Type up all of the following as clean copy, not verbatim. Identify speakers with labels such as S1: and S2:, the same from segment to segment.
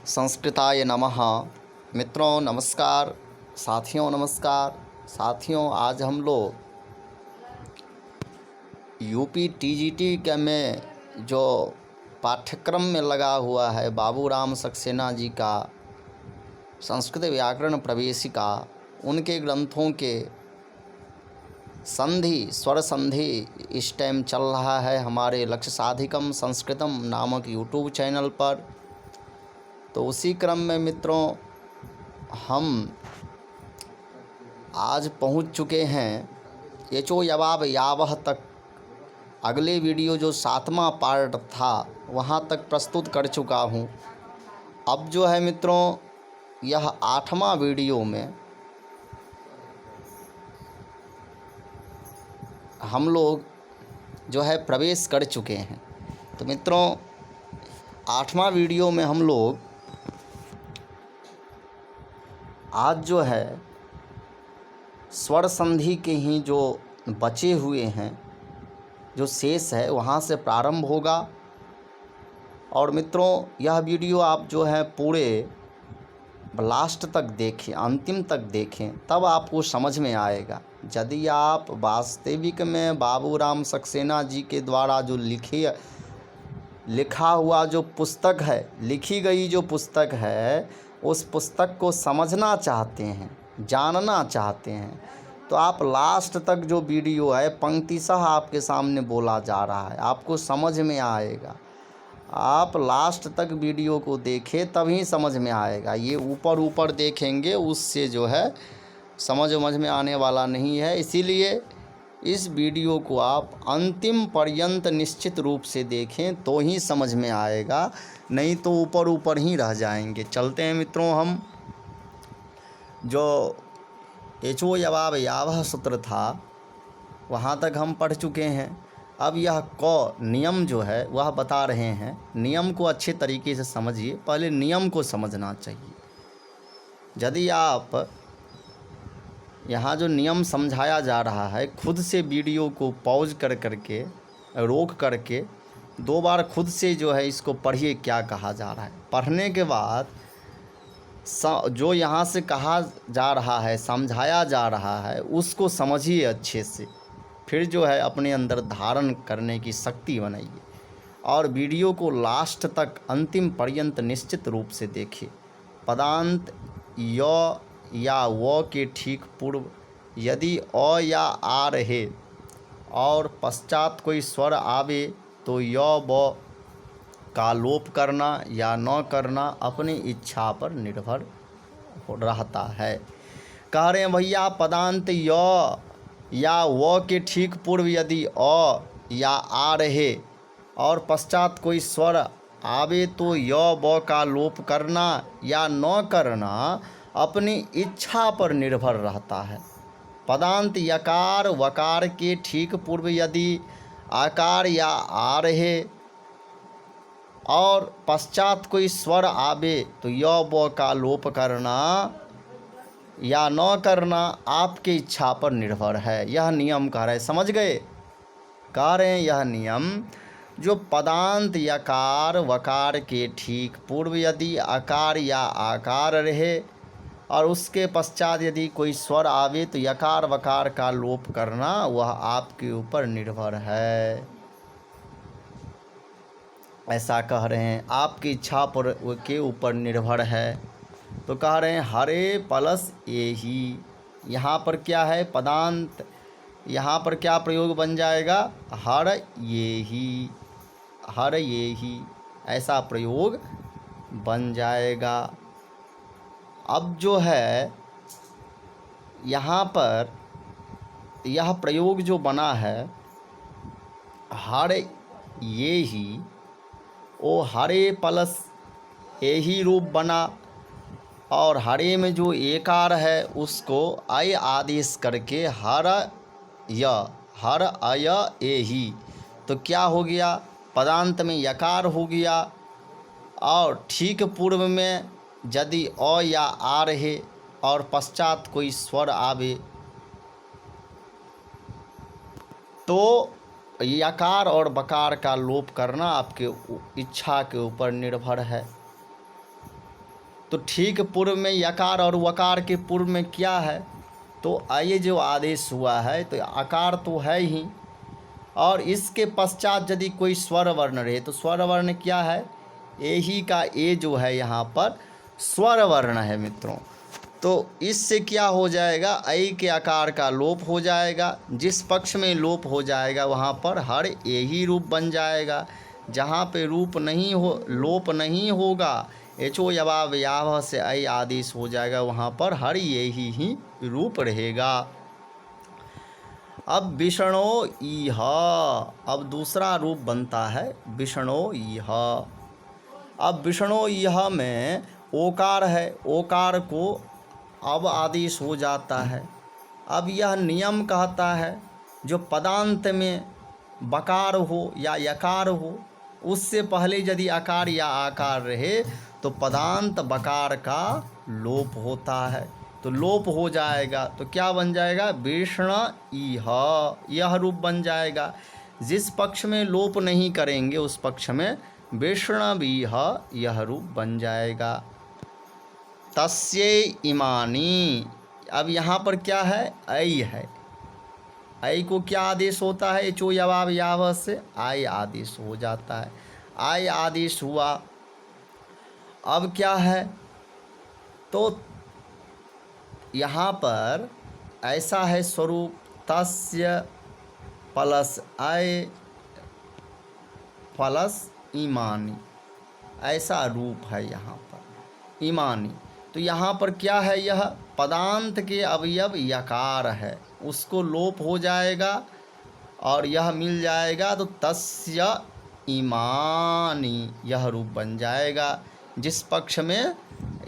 S1: संस्कृताय नमः। मित्रों नमस्कार, साथियों नमस्कार। साथियों, आज हम लोग यूपी टीजीटी के में जो पाठ्यक्रम में लगा हुआ है बाबूराम सक्सेना जी का संस्कृत व्याकरण प्रवेशिका, उनके ग्रंथों के संधि स्वर संधि इस टाइम चल रहा है हमारे लक्ष्य साधिकम संस्कृतम नामक यूट्यूब चैनल पर। तो उसी क्रम में मित्रों हम आज पहुंच चुके हैं यचो यवाब यावह तक। अगले वीडियो जो 7वां पार्ट था वहां तक प्रस्तुत कर चुका हूं। अब जो है मित्रों यह 8वां वीडियो में हम लोग जो है प्रवेश कर चुके हैं। तो मित्रों 8वां वीडियो में हम लोग आज जो है स्वर संधि के ही जो बचे हुए हैं, जो शेष है, वहाँ से प्रारंभ होगा। और मित्रों यह वीडियो आप जो है पूरे लास्ट तक देखें, अंतिम तक देखें, तब आपको समझ में आएगा। यदि आप वास्तविक में बाबूराम सक्सेना जी के द्वारा जो लिखा हुआ जो पुस्तक है, लिखी गई जो पुस्तक है, उस पुस्तक को समझना चाहते हैं, जानना चाहते हैं, तो आप लास्ट तक जो वीडियो है पंक्तिशः आपके सामने बोला जा रहा है, आपको समझ में आएगा। आप लास्ट तक वीडियो को देखें तभी समझ में आएगा। ये ऊपर ऊपर देखेंगे उससे जो है समझ में आने वाला नहीं है। इसीलिए इस वीडियो को आप अंतिम पर्यंत निश्चित रूप से देखें तो ही समझ में आएगा, नहीं तो ऊपर ऊपर ही रह जाएंगे। चलते हैं मित्रों, हम जो एचो यवाब यावह सूत्र था वहाँ तक हम पढ़ चुके हैं। अब यह क नियम जो है वह बता रहे हैं। नियम को अच्छे तरीके से समझिए, पहले नियम को समझना चाहिए। यदि आप यहाँ जो नियम समझाया जा रहा है, खुद से वीडियो को पॉज करके रोक करके 2 बार खुद से जो है इसको पढ़िए क्या कहा जा रहा है। पढ़ने के बाद जो यहाँ से कहा जा रहा है, समझाया जा रहा है, उसको समझिए अच्छे से। फिर जो है अपने अंदर धारण करने की शक्ति बनाइए और वीडियो को लास्ट तक अंतिम पर्यंत निश्चित रूप से देखिए। पदांत य या व के ठीक पूर्व यदि अ या आ रहे और पश्चात कोई स्वर आवे तो य व का लोप करना या न करना अपनी इच्छा पर निर्भर रहता है। कह रहे हैं भैया, पदांत य या व के ठीक पूर्व यदि अ या आ रहे और पश्चात कोई स्वर आवे तो य व का लोप करना या न करना अपनी इच्छा पर निर्भर रहता है। पदांत यकार वकार के ठीक पूर्व यदि आकार या आ रहे और पश्चात कोई स्वर आवे तो य व का लोप करना या न करना आपके इच्छा पर निर्भर है। यह नियम कह रहे, समझ गए? कह रहे हैं यह नियम जो पदांत यकार वकार के ठीक पूर्व यदि आकार या आकार रहे और उसके पश्चात यदि कोई स्वर आवे तो यकार वकार का लोप करना वह आपके ऊपर निर्भर है। ऐसा कह रहे हैं, आपकी इच्छा पर के ऊपर निर्भर है। तो कह रहे हैं हरे प्लस ये ही। यहाँ पर क्या है? पदांत। यहाँ पर क्या प्रयोग बन जाएगा? हर ये ही, हर ये ही, ऐसा प्रयोग बन जाएगा। अब जो है यहाँ पर यह प्रयोग जो बना है हर ये ही, वो हरे प्लस ये ही रूप बना और हरे में जो एकार है उसको अय आदेश करके हर अय ए ही, तो क्या हो गया? पदांत में यकार हो गया और ठीक पूर्व में यदि अ या आ रहे और पश्चात कोई स्वर आवे तो यकार और बकार का लोप करना आपके इच्छा के ऊपर निर्भर है। तो ठीक पूर्व में यकार और वकार के पूर्व में क्या है, तो ये जो आदेश हुआ है तो आकार तो है ही, और इसके पश्चात यदि कोई स्वर वर्ण रहे तो स्वर वर्ण क्या है, ए ही का ए जो है यहाँ पर स्वर वर्ण है मित्रों। तो इससे क्या हो जाएगा, ऐ के आकार का लोप हो जाएगा। जिस पक्ष में लोप हो जाएगा वहाँ पर हर ए ही रूप बन जाएगा। जहाँ पे रूप नहीं हो, लोप नहीं होगा, एचो यवाव यावह से ऐ आदेश हो जाएगा, वहाँ पर हर ये ही रूप रहेगा। अब विष्णो इह, अब दूसरा रूप बनता है विष्णो इह। अब विष्णो इह में ओकार है, ओकार को अब आदेश हो जाता है। अब यह नियम कहता है जो पदांत में बकार हो या यकार हो, उससे पहले यदि आकार या आकार रहे तो पदांत बकार का लोप होता है, तो लोप हो जाएगा। तो क्या बन जाएगा, विष्ण इह, यह रूप बन जाएगा। जिस पक्ष में लोप नहीं करेंगे उस पक्ष में विष्णवीह यह रूप बन जाएगा। तस्यै इमानी, अब यहाँ पर क्या है, ऐ है। ऐ को क्या आदेश होता है, चो यवाव यावह से आय आदेश हो जाता है। आय आदेश हुआ। अब क्या है, तो यहाँ पर ऐसा है स्वरूप, तस्य प्लस आय प्लस इमानी, ऐसा रूप है यहाँ पर इमानी। तो यहाँ पर क्या है, यह पदांत के अवयव यकार है, उसको लोप हो जाएगा और यह मिल जाएगा, तो तस्य इमानी यह रूप बन जाएगा। जिस पक्ष में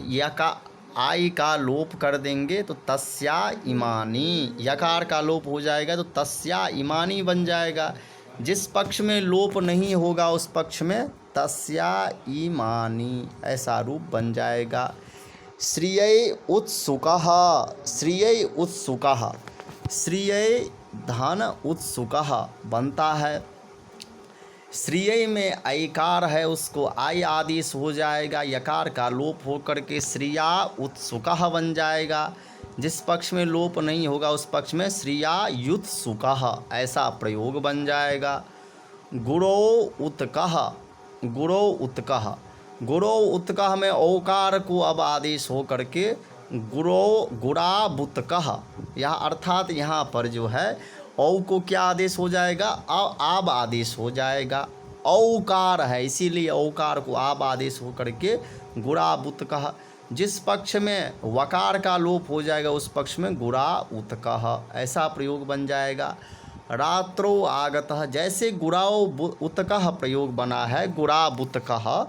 S1: यका आई का लोप कर देंगे तो तस्या इमानी, यकार का लोप हो जाएगा तो तस्या इमानी बन जाएगा। जिस पक्ष में लोप नहीं होगा उस पक्ष में तस्या इमानी ऐसा रूप बन जाएगा। श्रियै उत्सुकः, श्रियै उत्सुकः, श्रियै धन उत्सुकः बनता है। श्रियै में ऐकार है, उसको आई आदेश हो जाएगा, यकार का लोप हो करके श्रिया उत्सुकः बन जाएगा। जिस पक्ष में लोप नहीं होगा उस पक्ष में श्रिया युत्सुकः ऐसा प्रयोग बन जाएगा। गुरो उत्कः, गुरो उत्कः, गुरो उत्कः में औकार को अब आदेश हो करके गुरो गुरा बुतकः, यह अर्थात यहाँ पर जो है औ को क्या आदेश हो जाएगा, आब आदेश हो जाएगा। औकार है इसीलिए औकार को आब आदेश हो करके गुरा बुतकः। जिस पक्ष में वकार का लोप हो जाएगा उस पक्ष में गुरा उतकः ऐसा प्रयोग बन जाएगा। रात्रो आगतः, जैसे गुराओ उतकः प्रयोग बना है गुरा बुतकः,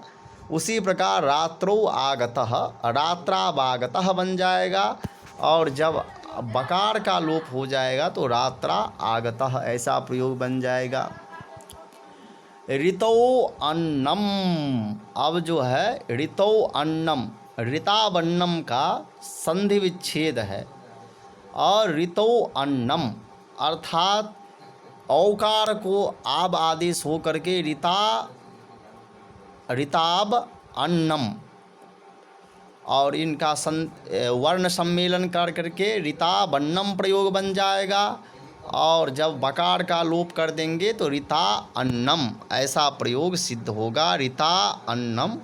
S1: उसी प्रकार रात्रो आगतः रात्रावागतः बन जाएगा। और जब बकार का लोप हो जाएगा तो रात्रा आगतः ऐसा प्रयोग बन जाएगा। ऋतौ अन्नम, अब जो है ऋतौ अन्नम, ऋतावन्नम का संधि विच्छेद है और ऋतौ अन्नम अर्थात औकार को आब आदेश हो करके ऋताब अन्नम, और इनका वर्ण सम्मेलन कर करके ऋतावन्नम प्रयोग बन जाएगा। और जब बकार का लोप कर देंगे तो ऋता अन्नम ऐसा प्रयोग सिद्ध होगा, ऋता अन्नम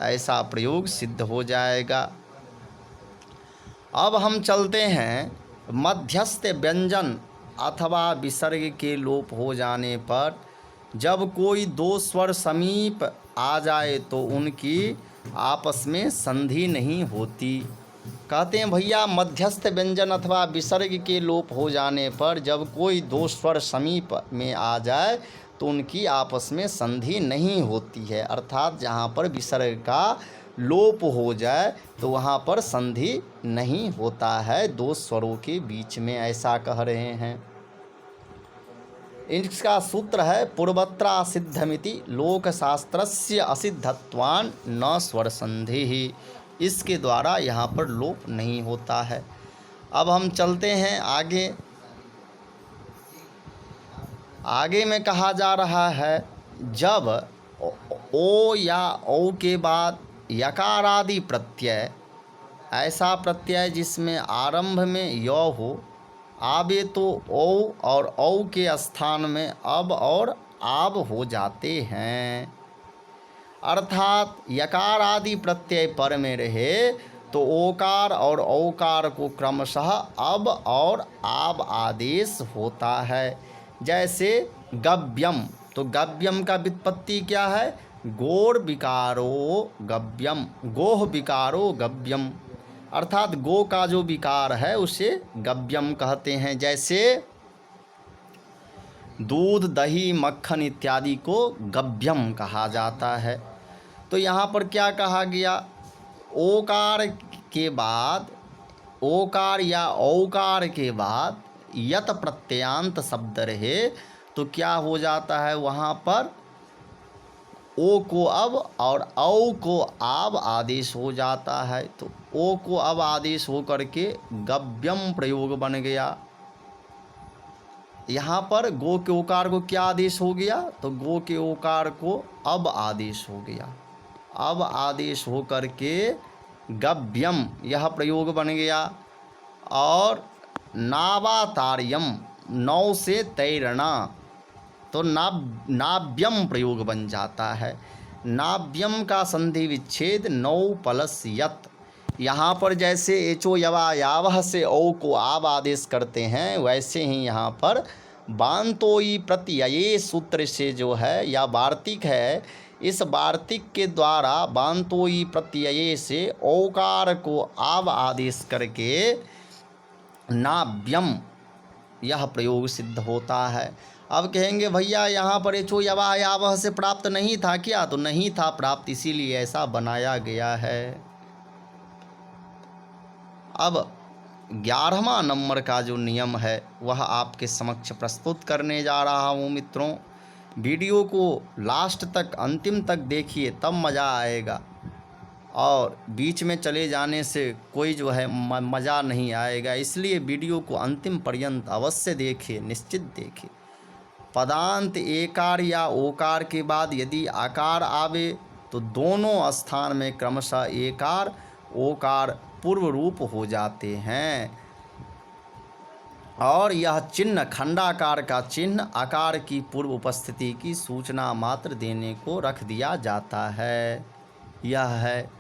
S1: ऐसा प्रयोग सिद्ध हो जाएगा। अब हम चलते हैं मध्यस्थ व्यंजन अथवा विसर्ग के लोप हो जाने पर जब कोई दो स्वर समीप आ जाए तो उनकी आपस में संधि नहीं होती। कहते हैं भैया मध्यस्थ व्यंजन अथवा विसर्ग के लोप हो जाने पर जब कोई दो स्वर समीप में आ जाए तो उनकी आपस में संधि नहीं होती है, अर्थात जहाँ पर विसर्ग का लोप हो जाए तो वहाँ पर संधि नहीं होता है दो स्वरों के बीच में, ऐसा कह रहे हैं। इसका सूत्र है पूर्वत्रा सिद्धमिति लोकशास्त्रस्य असिद्धत्वान् न स्वर संधि ही, इसके द्वारा यहाँ पर लोप नहीं होता है। अब हम चलते हैं आगे। आगे में कहा जा रहा है जब ओ या औ के बाद यकारादि प्रत्यय, ऐसा प्रत्यय जिसमें आरंभ में य हो, आबे तो औ और औ के स्थान में अब और आब हो जाते हैं। अर्थात यकार आदि प्रत्यय पर में रहे तो ओकार और औकार को क्रमशः अब और आब आदेश होता है। जैसे गव्यम, तो गव्यम का व्युत्पत्ति क्या है? गोर विकारो गव्यम, गोह विकारो गव्यम, अर्थात गो का जो विकार है उसे गव्यम कहते हैं। जैसे दूध, दही, मक्खन इत्यादि को गव्यम कहा जाता है। तो यहाँ पर क्या कहा गया? ओकार के बाद, ओकार या औकार के बाद यत प्रत्ययांत शब्द रहे तो क्या हो जाता है? वहाँ पर ओ को अब और औ को आब आदेश हो जाता है। तो ओ को अब आदेश हो करके गव्यम प्रयोग बन गया। यहाँ पर गो के ओकार को क्या आदेश हो गया? तो गो के ओकार को अब आदेश हो गया। अब आदेश हो करके गव्यम यह प्रयोग बन गया। और नावातार्यम, नौ से तैरना, तो नाव्यम प्रयोग बन जाता है। नाव्यम का संधि विच्छेद नौ प्लस यत। यहाँ पर जैसे एचो यवा यावह से औ को आब आदेश करते हैं, वैसे ही यहाँ पर बांतोई प्रत्यये सूत्र से जो है या वार्तिक है, इस वार्तिक के द्वारा बांतोई प्रत्यये से औकार को आब आदेश करके नाव्यम यह प्रयोग सिद्ध होता है। अब कहेंगे भैया यहाँ पर एचो यवा यावह से प्राप्त नहीं था क्या? तो नहीं था प्राप्त, इसीलिए ऐसा बनाया गया है। अब 11वां नंबर का जो नियम है वह आपके समक्ष प्रस्तुत करने जा रहा हूँ मित्रों। वीडियो को लास्ट तक, अंतिम तक देखिए, तब मज़ा आएगा, और बीच में चले जाने से कोई जो है मज़ा नहीं आएगा। इसलिए वीडियो को अंतिम पर्यंत अवश्य देखिए, निश्चित देखिए। पदांत एकार या ओकार के बाद यदि आकार आवे तो दोनों स्थान में क्रमशः एकार ओकार पूर्व रूप हो जाते हैं। और यह चिन्ह खंडाकार का चिन्ह आकार की पूर्व उपस्थिति की सूचना मात्र देने को रख दिया जाता है। यह है।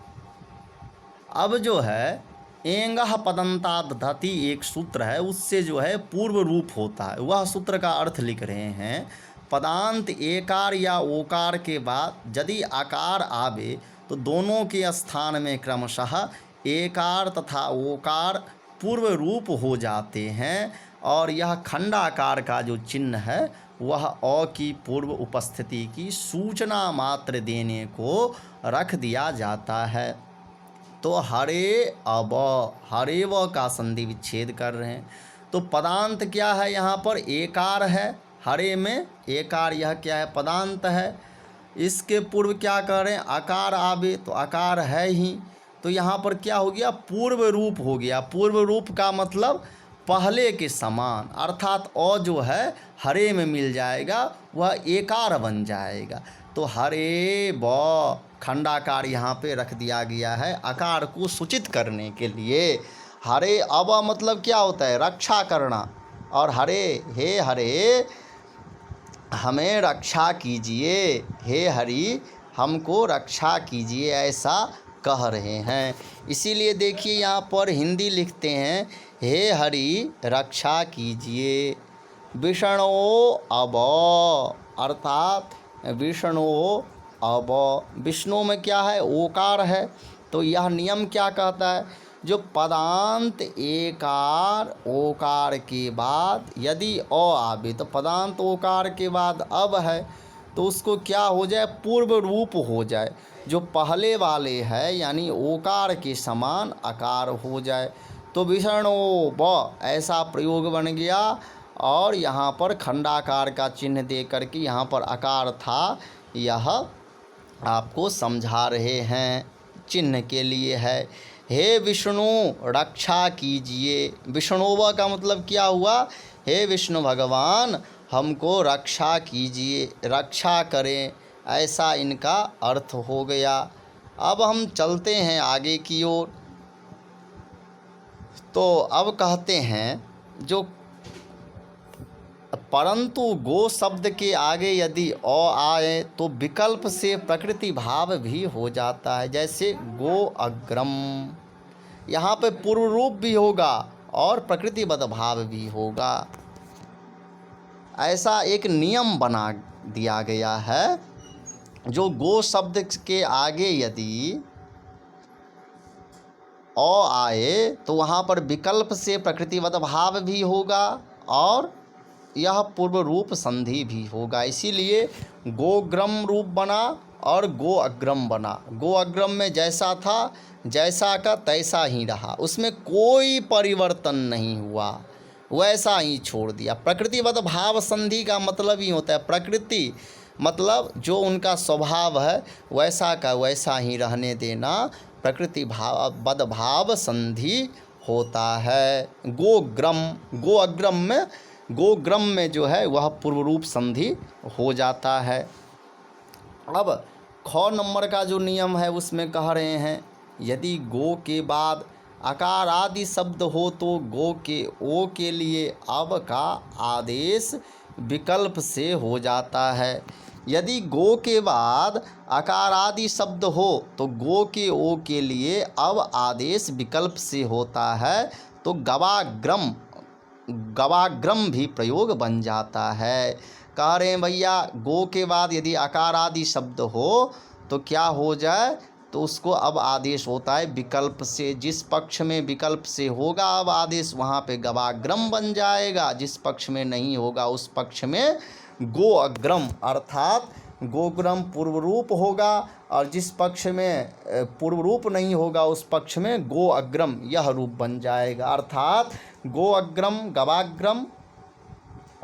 S1: अब जो है एंगह पदंताद धति एक सूत्र है, उससे जो है पूर्व रूप होता है, वह सूत्र का अर्थ लिख रहे हैं। पदांत एकार या ओकार के बाद यदि आकार आवे तो दोनों के स्थान में क्रमशः एकार तथा ओकार पूर्व रूप हो जाते हैं। और यह खंडाकार का जो चिन्ह है वह अ की पूर्व उपस्थिति की सूचना मात्र देने को रख दिया जाता है। तो हरे अब, हरे व का संधि विच्छेद कर रहे हैं। तो पदांत क्या है? यहाँ पर एकार है, हरे में एकार, यह क्या है? पदांत है। इसके पूर्व क्या कर रहे हैं? आकार आवे, तो आकार है ही, तो यहाँ पर क्या हो गया? पूर्व रूप हो गया। पूर्व रूप का मतलब पहले के समान, अर्थात अ जो है हरे में मिल जाएगा, वह एकार बन जाएगा। तो हरे ब खंडाकार यहाँ पे रख दिया गया है आकार को सूचित करने के लिए। हरे अब मतलब क्या होता है? रक्षा करना। और हरे, हे हरे हमें रक्षा कीजिए, हे हरि हमको रक्षा कीजिए, ऐसा कह रहे हैं। इसीलिए देखिए यहाँ पर हिंदी लिखते हैं, हे हरि रक्षा कीजिए। विष्णो अब, अर्थात विष्णु अब, विष्णु में क्या है? ओकार है। तो यह नियम क्या कहता है? जो पदांत एकार ओकार के बाद यदि अ आवे, तो पदांत ओकार के बाद अब है तो उसको क्या हो जाए? पूर्व रूप हो जाए, जो पहले वाले है यानी ओकार के समान आकार हो जाए। तो विष्णु ब ऐसा प्रयोग बन गया। और यहाँ पर खंडाकार का चिन्ह दे करके यहाँ पर आकार था, यह आपको समझा रहे हैं, चिन्ह के लिए है। हे विष्णु रक्षा कीजिए। विष्णुव का मतलब क्या हुआ? हे विष्णु भगवान हमको रक्षा कीजिए, रक्षा करें, ऐसा इनका अर्थ हो गया। अब हम चलते हैं आगे की ओर। तो अब कहते हैं जो परंतु गो शब्द के आगे यदि अ आए तो विकल्प से प्रकृति भाव भी हो जाता है। जैसे गो अग्रम, यहाँ पे पूर्व रूप भी होगा और प्रकृतिबद्ध भाव भी होगा। ऐसा एक नियम बना दिया गया है। जो गो शब्द के आगे यदि अ आए तो वहाँ पर विकल्प से प्रकृतिबद्ध भाव भी होगा और यह पूर्व रूप संधि भी होगा। इसीलिए गोग्रम रूप बना और गो अग्रम बना। गो अग्रम में जैसा था जैसा का तैसा ही रहा, उसमें कोई परिवर्तन नहीं हुआ, वैसा ही छोड़ दिया। प्रकृतिबद्ध भाव संधि का मतलब ही होता है प्रकृति मतलब जो उनका स्वभाव है वैसा का वैसा ही रहने देना, प्रकृति बद्ध भाव संधि होता है। गो अग्रम में जो है वह पूर्व रूप संधि हो जाता है। अब ख नंबर का जो नियम है उसमें कह रहे हैं यदि गो के बाद अकार आदि शब्द हो तो गो के ओ के लिए अब का आदेश विकल्प से हो जाता है। यदि गो के बाद अकार आदि शब्द हो तो गो के ओ के लिए अब आदेश विकल्प से होता है, तो गवाग्रम भी प्रयोग बन जाता है। कह रहे हैं भैया गो के बाद यदि आकार आदि शब्द हो तो क्या हो जाए, तो उसको अब आदेश होता है विकल्प से। जिस पक्ष में विकल्प से होगा अब आदेश वहाँ पे गवाग्रम बन जाएगा, जिस पक्ष में नहीं होगा उस पक्ष में गो अग्रम अर्थात गोग्रम पूर्व रूप होगा, और जिस पक्ष में पूर्व रूप नहीं होगा उस पक्ष में गो अग्रम यह रूप बन जाएगा। अर्थात गो अग्रम, गवाग्रम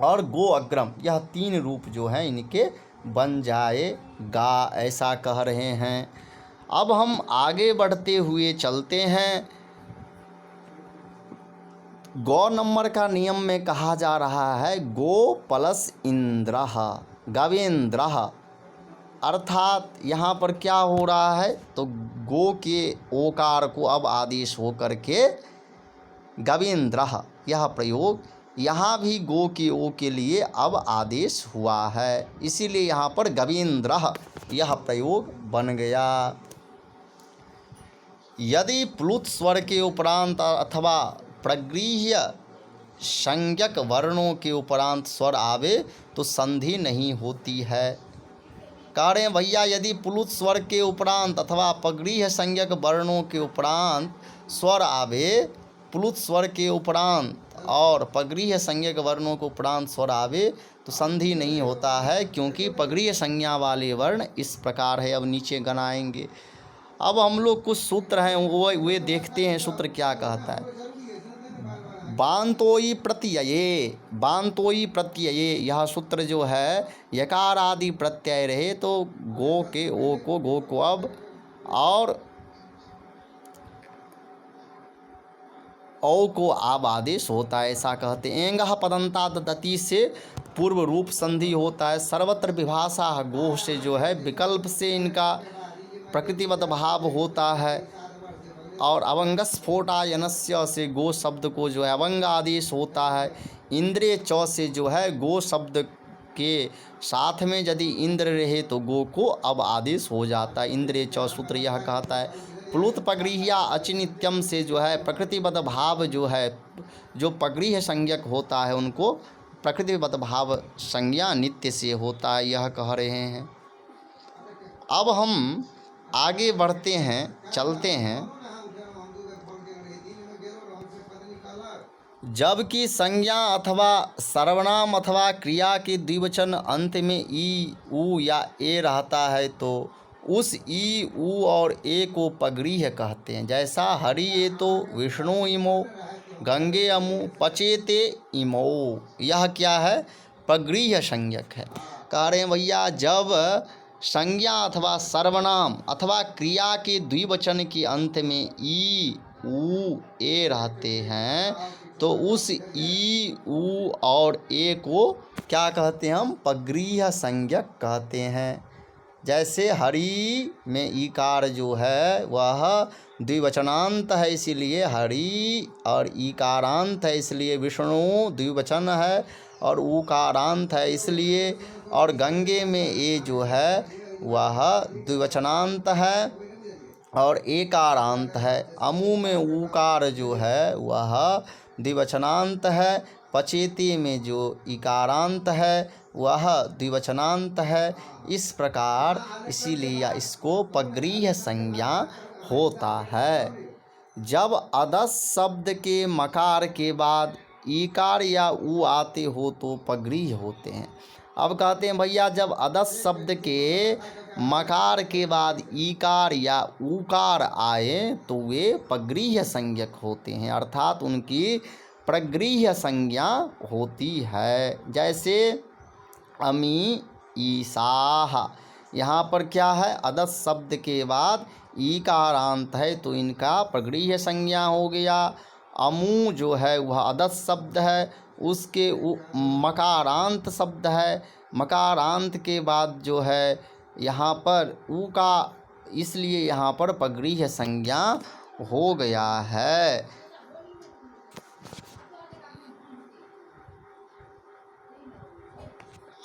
S1: और गो अग्रम यह तीन रूप जो हैं इनके बन जाएगा, ऐसा कह रहे हैं। अब हम आगे बढ़ते हुए चलते हैं। गौ नंबर का नियम में कहा जा रहा है गो प्लस इंद्रः गवेंद्रः, अर्थात यहाँ पर क्या हो रहा है, तो गो के ओकार को अब आदेश हो करके गवेंद्रः यह प्रयोग, यहाँ भी गो के ओ के लिए अब आदेश हुआ है, इसीलिए यहाँ पर गवेंद्रः यह प्रयोग बन गया। यदि प्लुत स्वर के उपरांत अथवा प्रगृह्य संज्ञक वर्णों के उपरांत स्वर आवे तो संधि नहीं होती है। कह रहे हैं भैया यदि प्लुत स्वर के उपरांत अथवा प्रगृह्य संज्ञक वर्णों के उपरांत स्वर आवे, प्लुत स्वर के उपरांत और प्रगृह्य संज्ञक वर्णों के उपरांत स्वर आवे तो संधि नहीं होता है, क्योंकि प्रगृह्य संज्ञा वाले वर्ण इस प्रकार है। अब नीचे गनाएंगे। अब हम लोग कुछ सूत्र हैं वे देखते हैं सूत्र क्या कहता है। बांतोई प्रत्यये यह सूत्र जो है यकार आदि प्रत्यय रहे तो गो के ओ को गो को अब और औ को आब आदेश होता है, ऐसा कहते हैं। एंगह पदंता दति से पूर्व रूप संधि होता है। सर्वत्र विभाषा गोह से जो है विकल्प से इनका प्रकृतिवत भाव होता है, और अवंगस्फोटायनस्य से गो शब्द को जो है अवंग आदेश होता है। इंद्रिय च से जो है गो शब्द के साथ में यदि इंद्र रहे तो गो को अब आदेश हो जाता है। इंद्रिय च सूत्र यह कहता है। प्लुत पगृह्या अचिनित्यम से जो है प्रकृतिबद्ध भाव जो है जो पगृह्य संज्ञक होता है उनको प्रकृतिबद्ध भाव संज्ञा नित्य से होता है, यह कह रहे हैं। अब हम आगे बढ़ते हैं, चलते हैं। जबकि संज्ञा अथवा सर्वनाम अथवा क्रिया के द्विवचन अंत में ई उ या ए रहता है तो उस ई उ और ए को पगृह्य कहते हैं। जैसा हरि ए तो विष्णु इमो, गंगे अमु, पचेते इमो, यह क्या है, पगृह्य संज्ञक है। कह रहे हैं भैया जब संज्ञा अथवा सर्वनाम अथवा क्रिया के द्विवचन के अंत में ई उ ए रहते हैं तो उस ई उ और ए को क्या कहते हैं, हम पगृह्य संज्ञक कहते हैं। जैसे हरि में ईकार जो है वह द्विवचनांत है, इसीलिए हरि, और ईकारांत है इसलिए विष्णु द्विवचन है, और ऊकारांत है इसलिए, और गंगे में ए जो है वह द्विवचनांत है और एकारांत है। अमू में ऊकार जो है वह द्विवचनांत है। पचेती में जो इकारांत है वह द्विवचनांत है। इस प्रकार इसीलिए इसको पगृह्य संज्ञा होता है। जब अदस शब्द के मकार के बाद ईकार या ऊ आते हो तो पगृह्य होते हैं। अब कहते हैं भैया जब अदस शब्द के मकार के बाद ईकार या ऊकार आए तो वे पगृह्य संज्ञक होते हैं, अर्थात उनकी प्रगृह्य संज्ञा होती है। जैसे अमी ईसाह, यहाँ पर क्या है, अदस शब्द के बाद ईकारांत है तो इनका प्रगृह्य संज्ञा हो गया। अमू जो है वह अदस शब्द है, उसके मकारांत शब्द है, मकारांत के बाद जो है यहाँ पर ऊ का, इसलिए यहाँ पर पगृह्य संज्ञा हो गया है।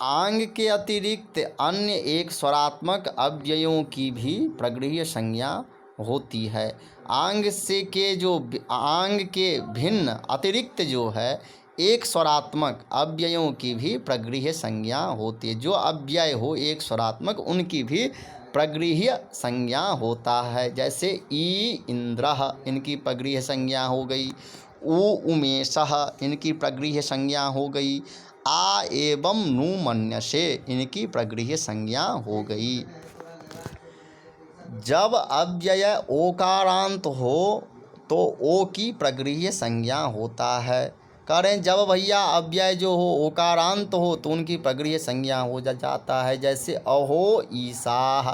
S1: आंग के अतिरिक्त अन्य एक स्वरात्मक अव्ययों की भी प्रगृह्य संज्ञा होती है। आंग से के जो आंग के भिन्न अतिरिक्त जो है एक स्वरात्मक अव्ययों की भी प्रगृह्य संज्ञा होती है। जो अव्यय हो एक स्वरात्मक उनकी भी प्रगृह्य संज्ञा होता है। जैसे ई इंद्रः, इनकी प्रगृह्य संज्ञा हो गई। उ उमेशः, इनकी प्रगृह्य संज्ञा हो गई। आ एवं नु मन्यसे, इनकी प्रगृह्य संज्ञा हो गई। जब अव्यय ओकारांत हो तो ओ की प्रगृह्य संज्ञा होता है। करें जब भैया अव्यय जो हो ओकारांत हो तो उनकी प्रगृह्य संज्ञा हो जाता है। जैसे अहो ईसाह,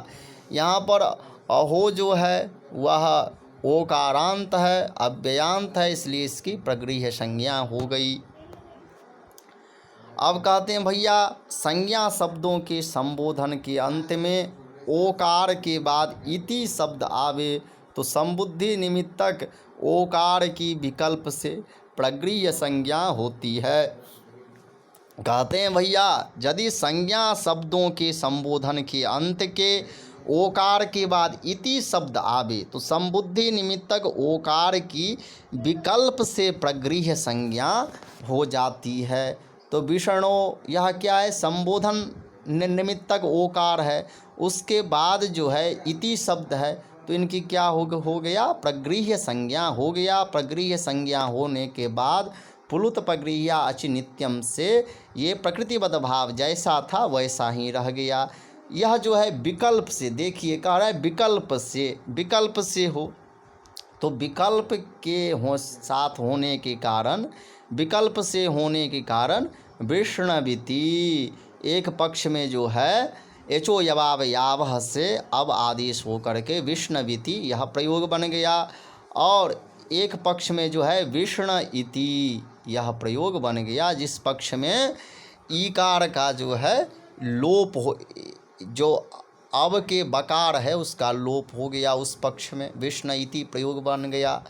S1: यहाँ पर अहो जो है वह ओकारांत है, अव्ययांत है, इसलिए इसकी प्रगृह्य संज्ञा हो गई। अब कहते हैं भैया संज्ञा शब्दों के संबोधन के अंत में ओकार के बाद इति शब्द आवे तो संबुद्धि निमित्तक ओकार की विकल्प से प्रगृह्य संज्ञा होती है। कहते हैं भैया यदि संज्ञा शब्दों के संबोधन के अंत के ओकार के बाद इति शब्द आवे तो संबुद्धि निमित्तक ओकार की विकल्प से प्रगृह्य संज्ञा हो जाती है। तो विष्णु यह क्या है, संबोधन निमित्तक ओकार है, उसके बाद जो है इति शब्द है तो इनकी क्या हो गया, प्रगृह्य संज्ञा हो गया। प्रगृह्य संज्ञा होने के बाद पुलुत प्रगृह्या अचि नित्यम से ये प्रकृतिबद्ध भाव जैसा था वैसा ही रह गया। यह जो है विकल्प से, देखिए कह रहा है विकल्प से हो तो विकल्प के साथ होने के कारण, विकल्प से होने के कारण विष्णविति एक पक्ष में जो है एचो यवाव यावह से अब आदेश हो करके विष्णविति यह प्रयोग बन गया, और एक पक्ष में जो है विष्ण इति यह प्रयोग बन गया, जिस पक्ष में ईकार का जो है लोप हो, जो अब के बकार है उसका लोप हो गया, उस पक्ष में विष्ण इति प्रयोग बन गया।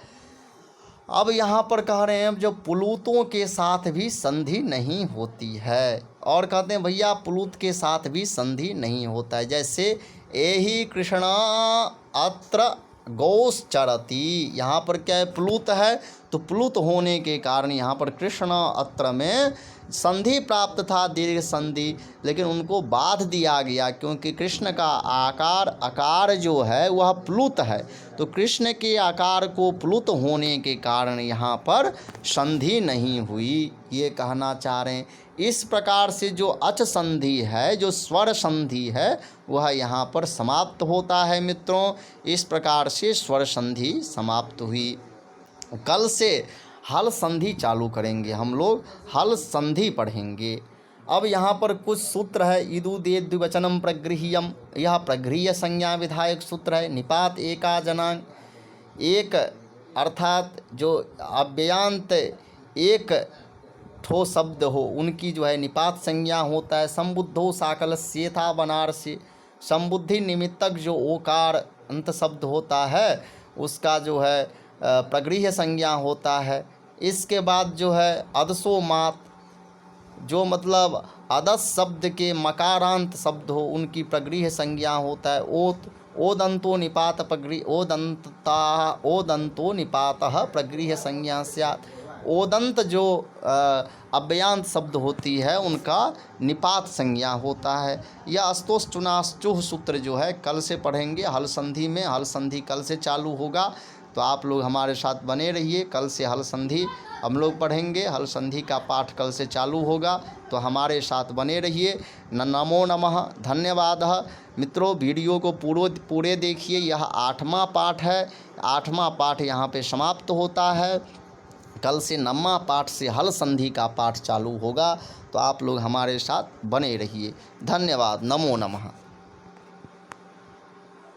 S1: अब यहाँ पर कह रहे हैं जो पुलुतों के साथ भी संधि नहीं होती है, और कहते हैं भैया पुलुत के साथ भी संधि नहीं होता है। जैसे एहि कृष्णा अत्र गौश्चरति, यहाँ पर क्या है, प्लुत है, तो प्लुत होने के कारण यहाँ पर कृष्ण अत्र में संधि प्राप्त था, दीर्घ संधि, लेकिन उनको बाध दिया गया क्योंकि कृष्ण का आकार अकार जो है वह प्लुत है, तो कृष्ण के आकार को प्लुत होने के कारण यहाँ पर संधि नहीं हुई, ये कहना चाह रहे हैं। इस प्रकार से जो अच संधि है, जो स्वर संधि है, वह यहाँ पर समाप्त होता है मित्रों। इस प्रकार से स्वर संधि समाप्त हुई। कल से हल संधि चालू करेंगे, हम लोग हल संधि पढ़ेंगे। अब यहाँ पर कुछ सूत्र है। इदु दे द्विवचनम प्रगृह्यम, यह प्रगृह्य संज्ञा विधायक सूत्र है। निपात एका जनांग, एक अर्थात जो अव्ययांत एक ठो शब्द हो उनकी जो है निपात संज्ञा होता है। संबुद्धो साकल सेथा बनारसी, संबुद्धि निमित्तक जो ओकार अंत शब्द होता है उसका जो है प्रगृह्य संज्ञा होता है। इसके बाद जो है अदसो मात, जो मतलब अदस शब्द के मकारांत शब्द हो उनकी प्रगृह्य संज्ञा होता है ओत। ओदंतो निपात ओदंतो निपातः प्रगृह्य संज्ञा स्यात्। ओदंत जो अव्ययांत शब्द होती है उनका निपात संज्ञा होता है। यह अस्तोष्टुनाश्चुह सूत्र जो है कल से पढ़ेंगे हल संधि में। हल संधि कल से चालू होगा, तो आप लोग हमारे साथ बने रहिए। कल से हल संधि हम लोग पढ़ेंगे, हल संधि का पाठ कल से चालू होगा, तो हमारे साथ बने रहिए। नमो नमः, धन्यवाद। मित्रों, वीडियो को पूरे देखिए। यह 8वां पाठ है। 8वां पाठ यहाँ पे समाप्त होता है। कल से 9वां पाठ से हल संधि का पाठ चालू होगा, तो आप लोग हमारे साथ बने रहिए। धन्यवाद। नमो नमः।